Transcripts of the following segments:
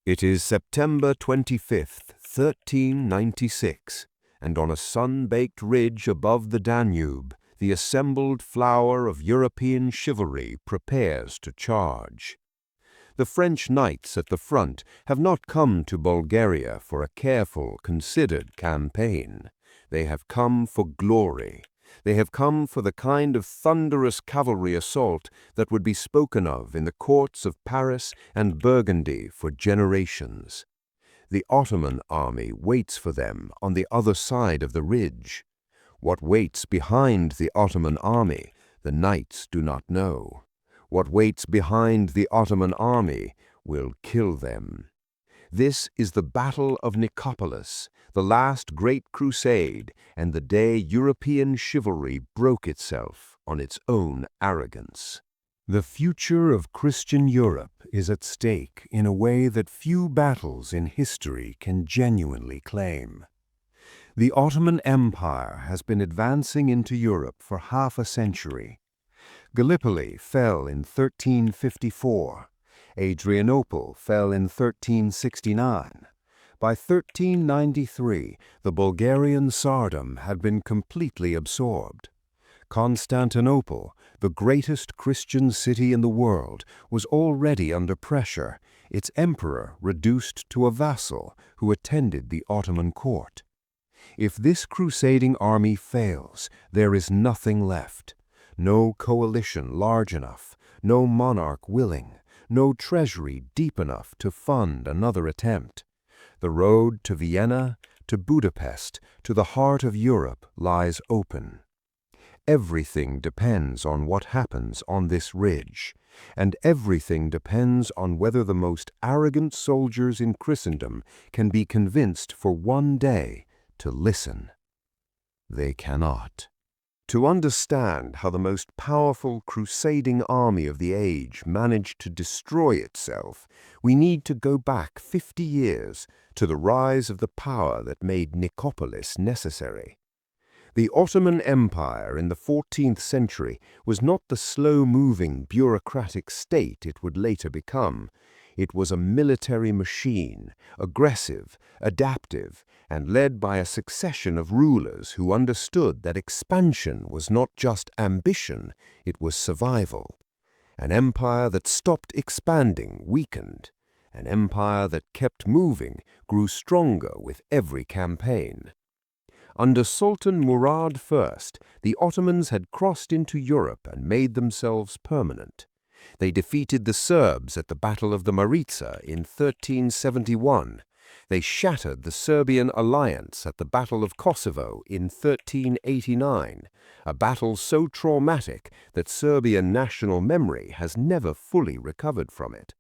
It is September 25th, 1396, and on a sun-baked ridge above the Danube, the assembled flower of European chivalry prepares to charge. The French knights at the front have not come to Bulgaria for a careful, considered campaign. They have come for glory. They have come for the kind of thunderous cavalry assault that would be spoken of in the courts of Paris and Burgundy for generations. The Ottoman army waits for them on the other side of the ridge. What waits behind the Ottoman army, the knights do not know. What waits behind the Ottoman army will kill them. This is the Battle of Nicopolis, the last great crusade, and the day European chivalry broke itself on its own arrogance. The future of Christian Europe is at stake in a way that few battles in history can genuinely claim. The Ottoman Empire has been advancing into Europe for half a century. Gallipoli fell in 1354. Adrianople fell in 1369. By 1393, the Bulgarian Tsardom had been completely absorbed. Constantinople, the greatest Christian city in the world, was already under pressure, its emperor reduced to a vassal who attended the Ottoman court. If this crusading army fails, there is nothing left. No coalition large enough, no monarch willing, no treasury deep enough to fund another attempt. The road to Vienna, to Budapest, to the heart of Europe lies open. Everything depends on what happens on this ridge, and everything depends on whether the most arrogant soldiers in Christendom can be convinced for one day to listen. They cannot. To understand how the most powerful crusading army of the age managed to destroy itself, we need to go back 50 years to the rise of the power that made Nicopolis necessary. The Ottoman Empire in the 14th century was not the slow-moving bureaucratic state it would later become. It was a military machine, aggressive, adaptive, and led by a succession of rulers who understood that expansion was not just ambition, it was survival. An empire that stopped expanding weakened. An empire that kept moving grew stronger with every campaign. Under Sultan Murad I, the Ottomans had crossed into Europe and made themselves permanent. They defeated the Serbs at the Battle of the Maritsa in 1371. They shattered the Serbian alliance at the Battle of Kosovo in 1389, a battle so traumatic that Serbian national memory has never fully recovered from it.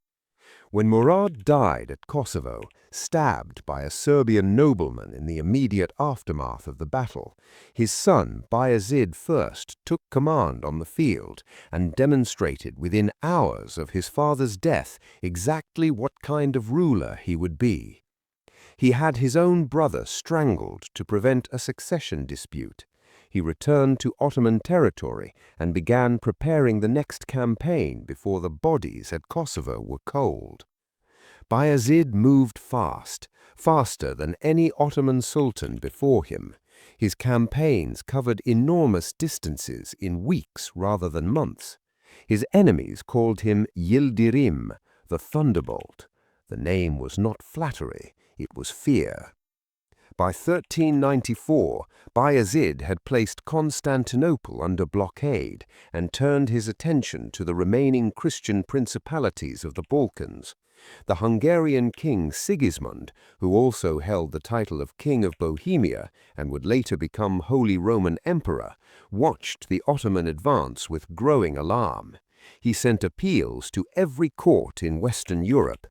When Murad died at Kosovo, stabbed by a Serbian nobleman in the immediate aftermath of the battle, his son Bayezid I took command on the field and demonstrated within hours of his father's death exactly what kind of ruler he would be. He had his own brother strangled to prevent a succession dispute. He returned to Ottoman territory and began preparing the next campaign before the bodies at Kosovo were cold. Bayezid moved fast, faster than any Ottoman sultan before him. His campaigns covered enormous distances in weeks rather than months. His enemies called him Yildirim, the Thunderbolt. The name was not flattery, it was fear. By 1394, Bayezid had placed Constantinople under blockade and turned his attention to the remaining Christian principalities of the Balkans. The Hungarian king Sigismund, who also held the title of King of Bohemia and would later become Holy Roman Emperor, watched the Ottoman advance with growing alarm. He sent appeals to every court in Western Europe.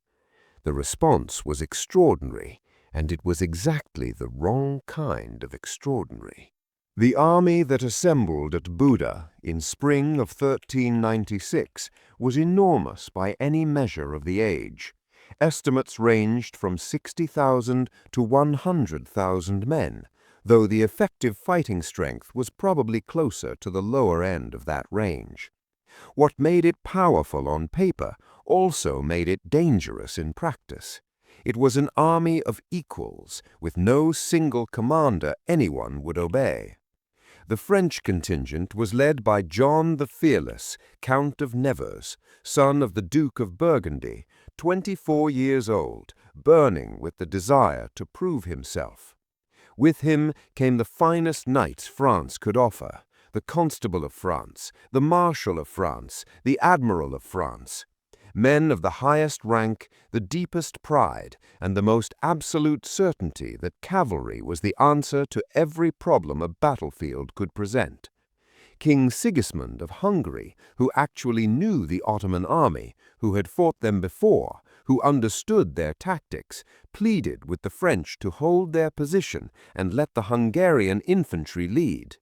The response was extraordinary, and it was exactly the wrong kind of extraordinary. The army that assembled at Buda in spring of 1396 was enormous by any measure of the age. Estimates ranged from 60,000 to 100,000 men, though the effective fighting strength was probably closer to the lower end of that range. What made it powerful on paper also made it dangerous in practice. It was an army of equals, with no single commander anyone would obey. The French contingent was led by John the Fearless, Count of Nevers, son of the Duke of Burgundy, 24 years old, burning with the desire to prove himself. With him came the finest knights France could offer, the Constable of France, the Marshal of France, the Admiral of France. Men of the highest rank, the deepest pride, and the most absolute certainty that cavalry was the answer to every problem a battlefield could present. King Sigismund of Hungary, who actually knew the Ottoman army, who had fought them before, who understood their tactics, pleaded with the French to hold their position and let the Hungarian infantry lead.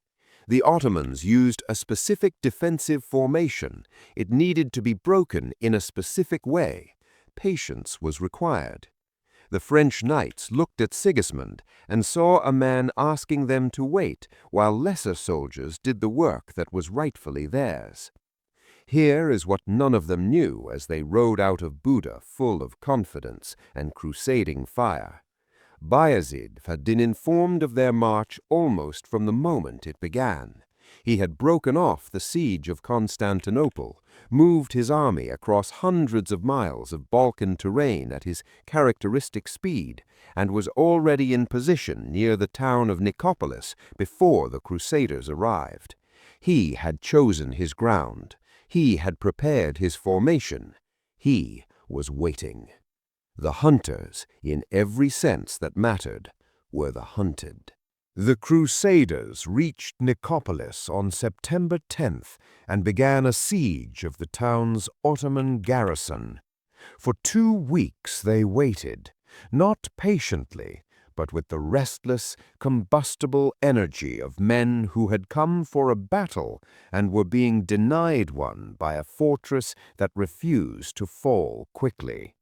The Ottomans used a specific defensive formation. It needed to be broken in a specific way. Patience was required. The French knights looked at Sigismund and saw a man asking them to wait while lesser soldiers did the work that was rightfully theirs. Here is what none of them knew as they rode out of Buda full of confidence and crusading fire. Bayezid had been informed of their march almost from the moment it began. He had broken off the siege of Constantinople, moved his army across hundreds of miles of Balkan terrain at his characteristic speed, and was already in position near the town of Nicopolis before the Crusaders arrived. He had chosen his ground. He had prepared his formation. He was waiting. The hunters, in every sense that mattered, were the hunted. The Crusaders reached Nicopolis on September 10th and began a siege of the town's Ottoman garrison. For 2 weeks they waited, not patiently, but with the restless, combustible energy of men who had come for a battle and were being denied one by a fortress that refused to fall quickly.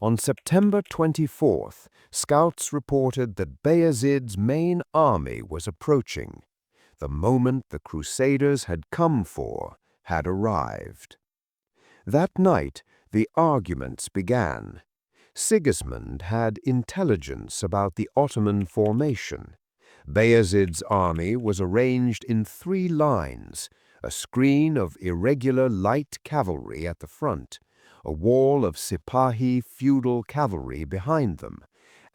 On September 24th, scouts reported that Bayezid's main army was approaching. The moment the Crusaders had come for had arrived. That night, the arguments began. Sigismund had intelligence about the Ottoman formation. Bayezid's army was arranged in 3 lines, a screen of irregular light cavalry at the front, a wall of Sipahi feudal cavalry behind them,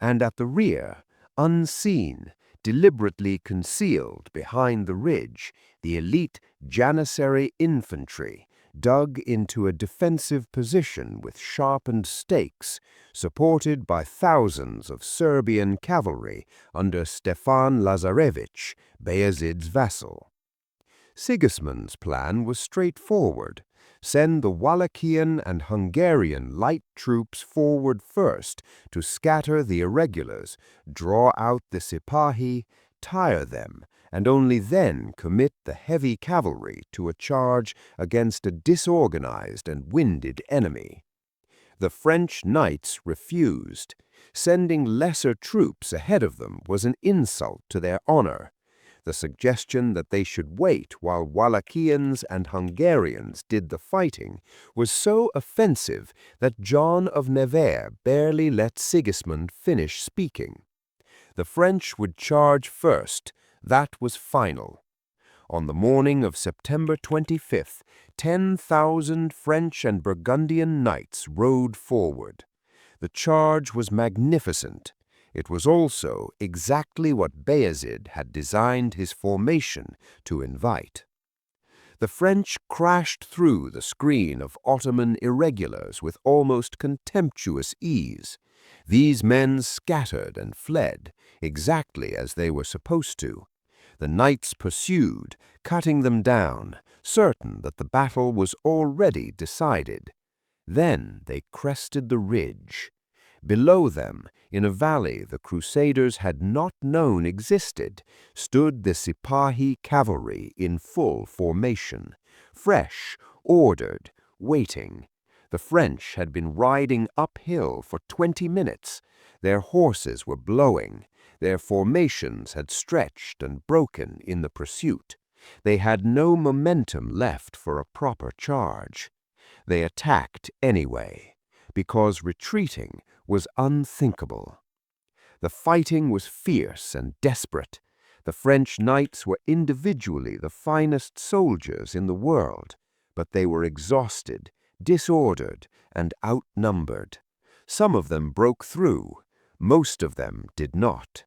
and at the rear, unseen, deliberately concealed behind the ridge, the elite Janissary infantry, dug into a defensive position with sharpened stakes, supported by thousands of Serbian cavalry under Stefan Lazarevich, Bayezid's vassal. Sigismund's plan was straightforward. Send the Wallachian and Hungarian light troops forward first to scatter the irregulars, draw out the Sipahi, tire them, and only then commit the heavy cavalry to a charge against a disorganized and winded enemy. The French knights refused. Sending lesser troops ahead of them was an insult to their honor. The suggestion that they should wait while Wallachians and Hungarians did the fighting was so offensive that John of Nevers barely let Sigismund finish speaking. The French would charge first. That was final. On the morning of September 25th, 10,000 French and Burgundian knights rode forward. The charge was magnificent. It was also exactly what Bayezid had designed his formation to invite. The French crashed through the screen of Ottoman irregulars with almost contemptuous ease. These men scattered and fled, exactly as they were supposed to. The knights pursued, cutting them down, certain that the battle was already decided. Then they crested the ridge. Below them, in a valley the Crusaders had not known existed, stood the Sipahi cavalry in full formation, fresh, ordered, waiting. The French had been riding uphill for 20 minutes. Their horses were blowing. Their formations had stretched and broken in the pursuit. They had no momentum left for a proper charge. They attacked anyway, because retreating was unthinkable. The fighting was fierce and desperate. The French knights were individually the finest soldiers in the world, but they were exhausted, disordered, and outnumbered. Some of them broke through, most of them did not.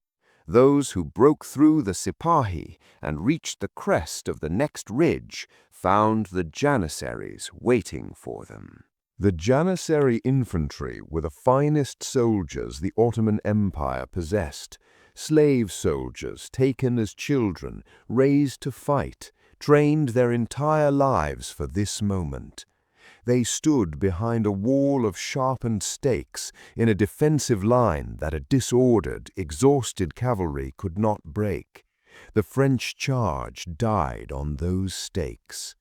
Those who broke through the Sipahi and reached the crest of the next ridge found the Janissaries waiting for them. The Janissary infantry were the finest soldiers the Ottoman Empire possessed. Slave soldiers taken as children, raised to fight, trained their entire lives for this moment. They stood behind a wall of sharpened stakes in a defensive line that a disordered, exhausted cavalry could not break. The French charge died on those stakes.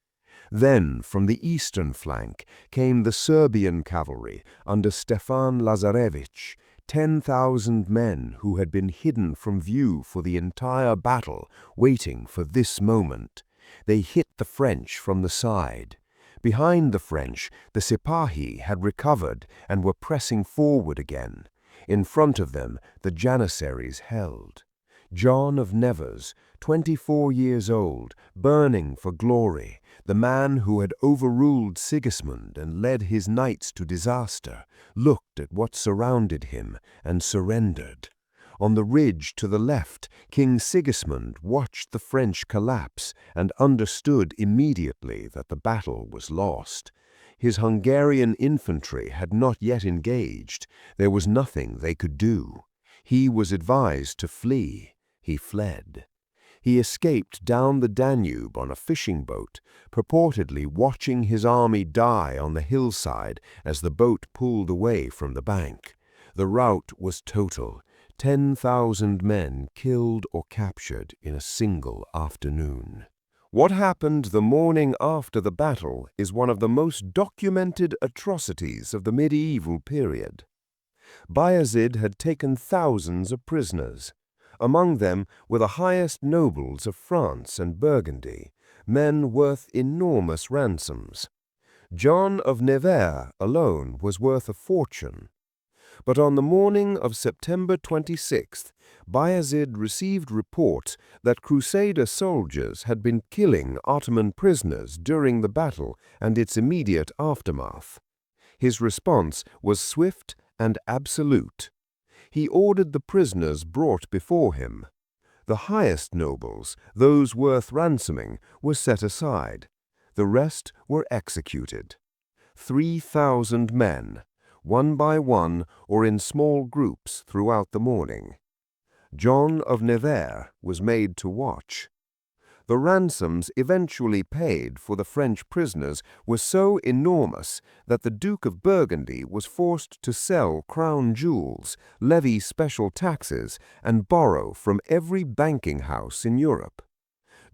Then, from the eastern flank, came the Serbian cavalry under Stefan Lazarevich, 10,000 men who had been hidden from view for the entire battle, waiting for this moment. They hit the French from the side. Behind the French, the Sipahi had recovered and were pressing forward again. In front of them, the Janissaries held. John of Nevers, 24 years old, burning for glory, the man who had overruled Sigismund and led his knights to disaster, looked at what surrounded him and surrendered. On the ridge to the left, King Sigismund watched the French collapse and understood immediately that the battle was lost. His Hungarian infantry had not yet engaged. There was nothing they could do. He was advised to flee. He fled. He escaped down the Danube on a fishing boat, purportedly watching his army die on the hillside as the boat pulled away from the bank. The rout was total. 10,000 men killed or captured in a single afternoon. What happened the morning after the battle is one of the most documented atrocities of the medieval period. Bayezid had taken thousands of prisoners. Among them were the highest nobles of France and Burgundy, men worth enormous ransoms. John of Nevers alone was worth a fortune. But on the morning of September 26th, Bayezid received reports that Crusader soldiers had been killing Ottoman prisoners during the battle and its immediate aftermath. His response was swift and absolute. He ordered the prisoners brought before him. The highest nobles, those worth ransoming, were set aside. The rest were executed. 3,000 men, one by one or in small groups throughout the morning. John of Nevers was made to watch. The ransoms eventually paid for the French prisoners were so enormous that the Duke of Burgundy was forced to sell crown jewels, levy special taxes, and borrow from every banking house in Europe.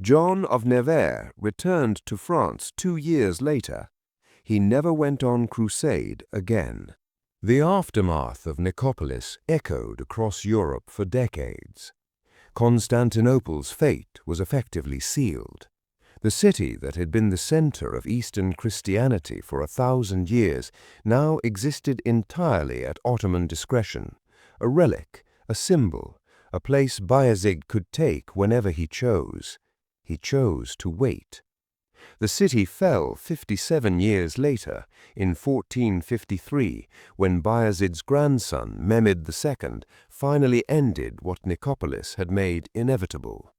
John of Nevers returned to France 2 years later. He never went on crusade again. The aftermath of Nicopolis echoed across Europe for decades. Constantinople's fate was effectively sealed. The city that had been the center of Eastern Christianity for 1,000 years now existed entirely at Ottoman discretion, a relic, a symbol, a place Bayezid could take whenever he chose. He chose to wait. The city fell 57 years later, in 1453, when Bayezid's grandson, Mehmed II, finally ended what Nicopolis had made inevitable.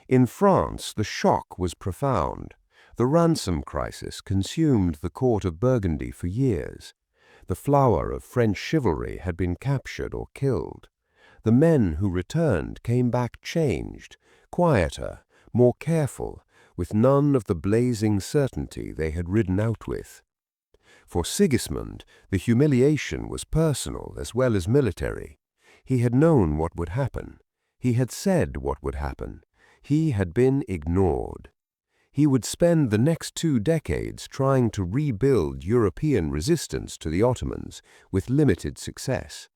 In France, the shock was profound. The ransom crisis consumed the court of Burgundy for years. The flower of French chivalry had been captured or killed. The men who returned came back changed, quieter, more careful, with none of the blazing certainty they had ridden out with. For Sigismund, the humiliation was personal as well as military. He had known what would happen. He had said what would happen. He had been ignored. He would spend the next 2 decades trying to rebuild European resistance to the Ottomans, with limited success.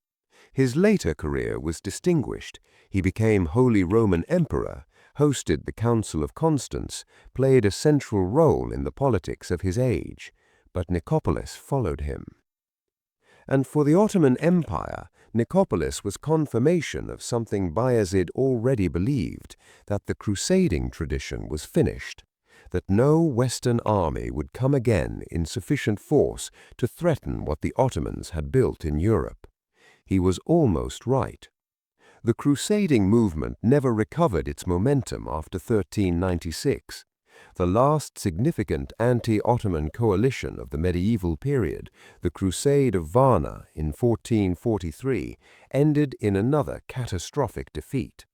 His later career was distinguished. He became Holy Roman Emperor, hosted the Council of Constance, played a central role in the politics of his age, but Nicopolis followed him. And for the Ottoman Empire, Nicopolis was confirmation of something Bayezid already believed, that the crusading tradition was finished, that no Western army would come again in sufficient force to threaten what the Ottomans had built in Europe. He was almost right. The crusading movement never recovered its momentum after 1396. The last significant anti-Ottoman coalition of the medieval period, the Crusade of Varna in 1443, ended in another catastrophic defeat.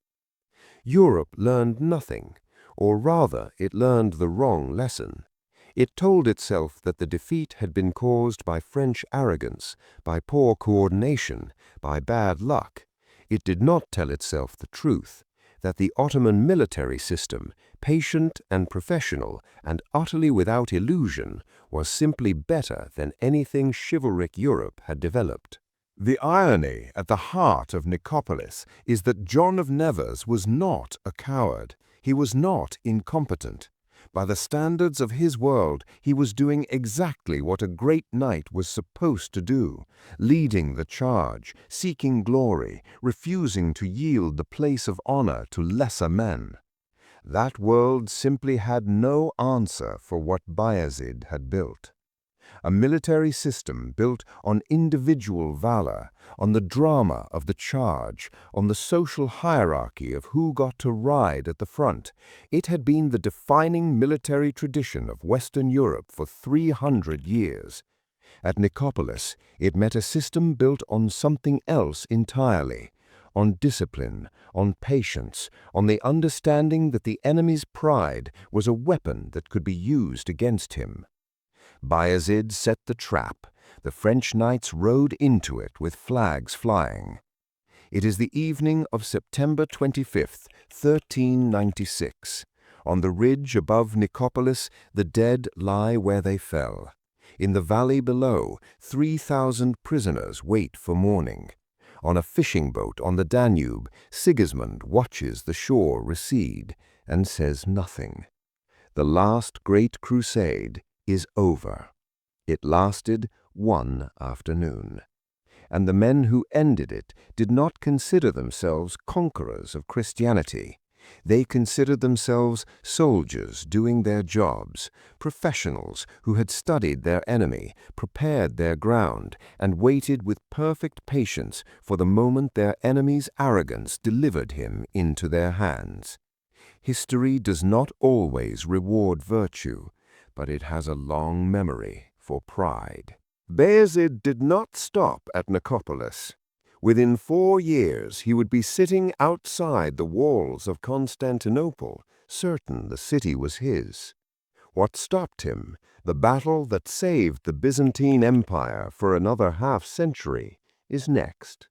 Europe learned nothing, or rather it learned the wrong lesson. It told itself that the defeat had been caused by French arrogance, by poor coordination, by bad luck. It did not tell itself the truth, that the Ottoman military system, patient and professional and utterly without illusion, was simply better than anything chivalric Europe had developed. The irony at the heart of Nicopolis is that John of Nevers was not a coward. He was not incompetent. By the standards of his world, he was doing exactly what a great knight was supposed to do, leading the charge, seeking glory, refusing to yield the place of honor to lesser men. That world simply had no answer for what Bayezid had built. A military system built on individual valor, on the drama of the charge, on the social hierarchy of who got to ride at the front. It had been the defining military tradition of Western Europe for 300 years. At Nicopolis, it met a system built on something else entirely, on discipline, on patience, on the understanding that the enemy's pride was a weapon that could be used against him. Bayezid set the trap. The French knights rode into it with flags flying. It is the evening of September 25th, 1396. On the ridge above Nicopolis, the dead lie where they fell. In the valley below, 3,000 prisoners wait for morning. On a fishing boat on the Danube, Sigismund watches the shore recede and says nothing. The last great crusade is over. It lasted one afternoon. And the men who ended it did not consider themselves conquerors of Christianity. They considered themselves soldiers doing their jobs, professionals who had studied their enemy, prepared their ground, and waited with perfect patience for the moment their enemy's arrogance delivered him into their hands. History does not always reward virtue, but it has a long memory for pride. Bayezid did not stop at Nicopolis. Within 4 years, he would be sitting outside the walls of Constantinople, certain the city was his. What stopped him, the battle that saved the Byzantine Empire for another half-century, is next.